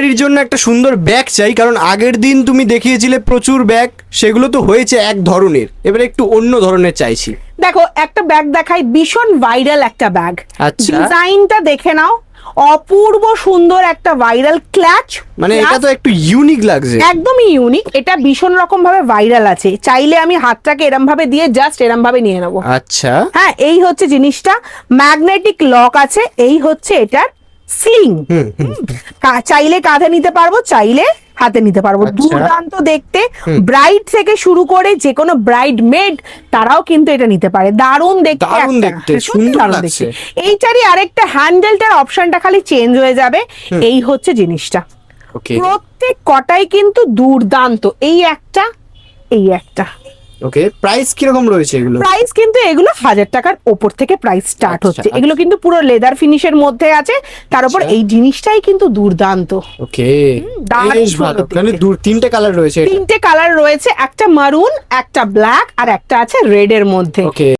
বাড়ির জন্য একটা সুন্দর ব্যাগ চাই, কারণ আগের দিন তুমি দেখিয়েছিলে প্রচুর ব্যাগ, সেগুলো তো হয়েছে এক ধরনের, এবারে একটু অন্য ধরনের চাইছি। দেখো একটা ব্যাগ দেখাই, ভীষণ ভাইরাল একটা ব্যাগ। আচ্ছা। ডিজাইনটা দেখে নাও, অপূর্ব সুন্দর একটা ভাইরাল ক্ল্যাচ। মানে এটা তো একটু ইউনিক লাগছে। একদমই ইউনিক, এটা ভীষণ রকম ভাবে ভাইরাল আছে। চাইলে আমি হাতটাকে এরম ভাবে দিয়ে জাস্ট এরম ভাবে নিয়ে নেবো। আচ্ছা। হ্যাঁ, এই হচ্ছে জিনিসটা, ম্যাগনেটিক লক আছে, এই হচ্ছে এটার স্লিং। চাইলে কাঁধে নিতে পারবো, চাইলে হাতে নিতে পারবো। আচ্ছা। দুর্দান্ত দেখতে, ব্রাইড থেকে শুরু করে যে কোনো ব্রাইড মেড তারাও কিন্তু এটা নিতে পারে। দারুণ দেখতে, দারুণ একটা। দেখতে, সত্যি সুন্দর দারুণ লাগছে। দেখতে। এইটারই আরেকটা হ্যান্ডেলটার অপশনটা খালি চেঞ্জ হয়ে যাবে। এই হচ্ছে জিনিসটা। ওকে প্রত্যেক কটাই কিন্তু দুর্দান্ত, এই একটা, এই একটা। ওকে, প্রাইস কিরকম রয়েছে এগুলো? প্রাইস কিন্তু এগুলো 1000 টাকার ওপর থেকে প্রাইস স্টার্ট হচ্ছে। এগুলো কিন্তু পুরো লেদার ফিনিশের মধ্যে আছে, তার উপর এই জিনিসটাই কিন্তু দুর্দান্ত। ওকে, দারুণ বেশ ভালো। সুন্দর মানে দেখতে। তিনটে কালার রয়েছে। তিনটে কালার রয়েছে, একটা মারুন, একটা ব্ল্যাক, আর একটা আছে রেড এর মধ্যে। ওকে।